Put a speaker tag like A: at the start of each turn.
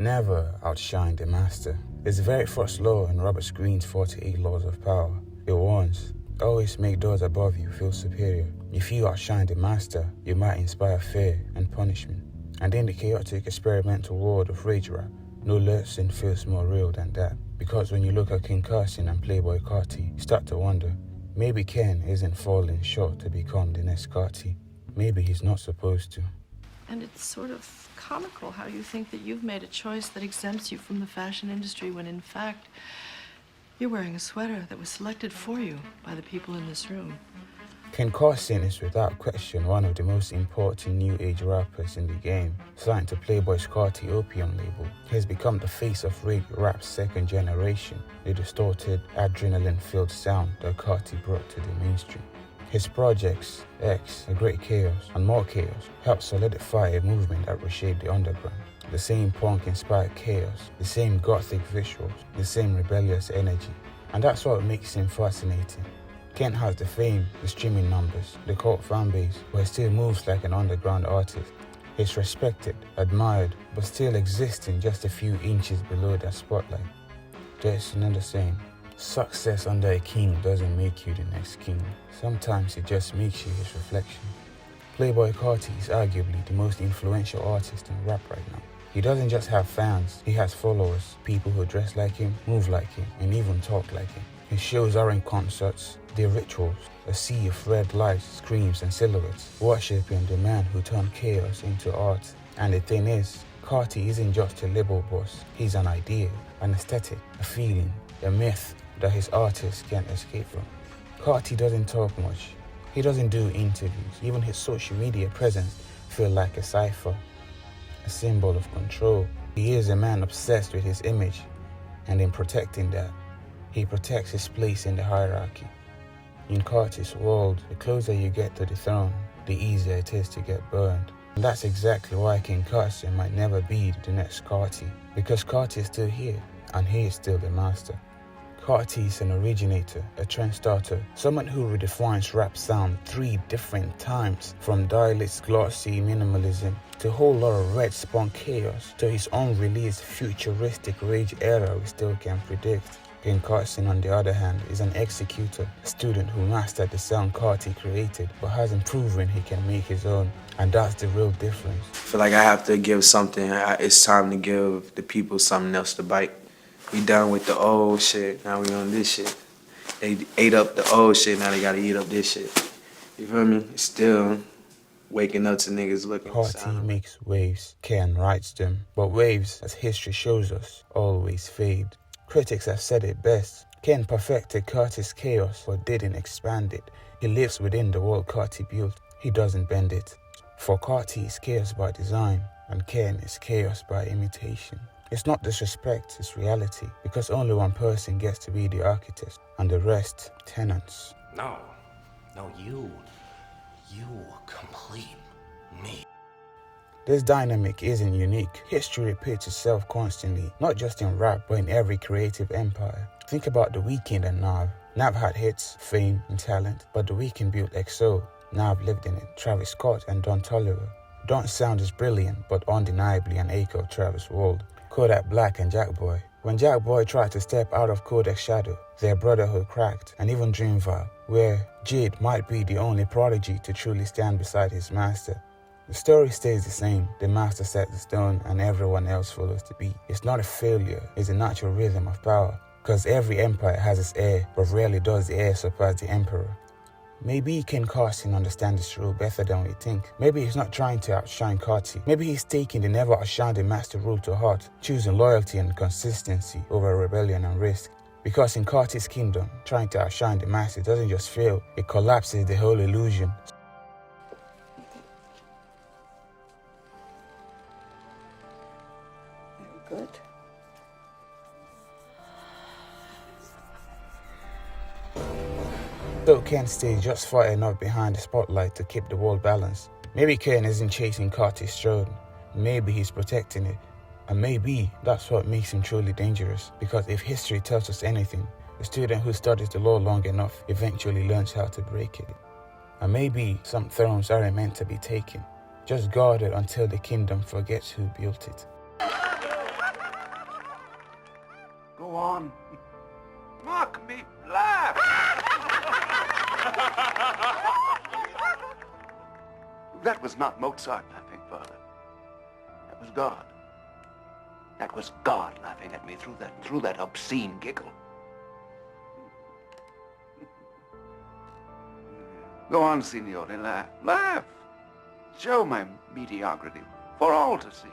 A: never outshine the master. It's the very first law in Robert Greene's 48 Laws of Power. It warns, always make those above you feel superior. If you outshine the master, you might inspire fear and punishment. And in the chaotic experimental world of rage rap, no lesson feels more real than that. Because when you look at Ken Carson and Playboi Carti, you start to wonder, maybe Ken isn't falling short to become the next Carti. Maybe he's not supposed to.
B: And it's sort of comical how you think that you've made a choice that exempts you from the fashion industry when in fact you're wearing a sweater that was selected for you by the people in this room.
A: Ken Carson is without question one of the most important new age rappers in the game. Signed to Playboy Carti Opium label, he has become the face of rage rap's second generation, the distorted, adrenaline-filled sound that Carti brought to the mainstream. His projects, X, A Great Chaos, and More Chaos, helped solidify a movement that reshaped the underground. The same punk-inspired chaos, the same gothic visuals, the same rebellious energy. And that's what makes him fascinating. Ken has the fame, the streaming numbers, the cult fanbase, but he still moves like an underground artist. He's respected, admired, but still existing just a few inches below that spotlight. There's another saying, success under a king doesn't make you the next king. Sometimes it just makes you his reflection. Playboi Carti is arguably the most influential artist in rap right now. He doesn't just have fans, he has followers, people who dress like him, move like him, and even talk like him. His shows aren't concerts, they're rituals, a sea of red lights, screams, and silhouettes, worshipping the man who turned chaos into art. And the thing is, Carti isn't just a label boss, he's an idea, an aesthetic, a feeling, a myth that his artists can't escape from. Carti doesn't talk much, he doesn't do interviews, even his social media presence feels like a cipher, a symbol of control. He is a man obsessed with his image, and in protecting that, he protects his place in the hierarchy. In Carti's world, the closer you get to the throne, the easier it is to get burned. And that's exactly why Ken Carson might never be the next Carti, because Carti is still here, and he is still the master. Carti is an originator, a trend starter, someone who redefines rap sound 3 different times, from Dialect's glossy minimalism to a whole lot of red spunk chaos to his unreleased futuristic rage era we still can predict. Ken Carson, on the other hand, is an executor, a student who mastered the sound Carti created but hasn't proven he can make his own, and that's the real difference.
C: I feel like I have to give something. It's time to give the people something else to bite. We done with the old shit, now we on this shit. They ate up the old shit, now they gotta eat up this shit. You feel me? It's still waking up to niggas looking.
A: Carti makes waves, Ken writes them, but waves, as history shows us, always fade. Critics have said it best. Ken perfected Carti's chaos but didn't expand it. He lives within the world Carti built. He doesn't bend it. For Carti is chaos by design, and Ken is chaos by imitation. It's not disrespect, it's reality, because only one person gets to be the architect, and the rest, tenants.
D: No, you complete me.
A: This dynamic isn't unique. History repeats itself constantly, not just in rap, but in every creative empire. Think about the Weeknd and NAV. NAV had hits, fame, and talent, but the Weeknd built XO. NAV lived in it. Travis Scott and Don Toliver. Don's sound is brilliant, but undeniably an echo of Travis' world. Kodak Black and Jackboy. When Jackboy tried to step out of Kodak's shadow, their brotherhood cracked, and even Dreamville, where Jid might be the only prodigy to truly stand beside his master. The story stays the same. The master sets the stone and everyone else follows the beat. It's not a failure, it's a natural rhythm of power. Because every empire has its heir, but rarely does the heir surpass the emperor. Maybe Ken Carson understands this rule better than we think. Maybe he's not trying to outshine Carti. Maybe he's taking the never outshine the master rule to heart, choosing loyalty and consistency over rebellion and risk. Because in Carti's kingdom, trying to outshine the master doesn't just fail, it collapses the whole illusion.
B: Good.
A: So Ken stays just far enough behind the spotlight to keep the world balanced. Maybe Ken isn't chasing Carti's throne. Maybe he's protecting it. And maybe that's what makes him truly dangerous. Because if history tells us anything, a student who studies the law long enough eventually learns how to break it. And maybe some thrones aren't meant to be taken, just guarded until the kingdom forgets who built it.
E: on. Mock me. Laugh. That was not Mozart laughing, Father. That was God. That was God laughing at me through that obscene giggle. Go on, signore, laugh. Laugh. Show my mediocrity for all to see.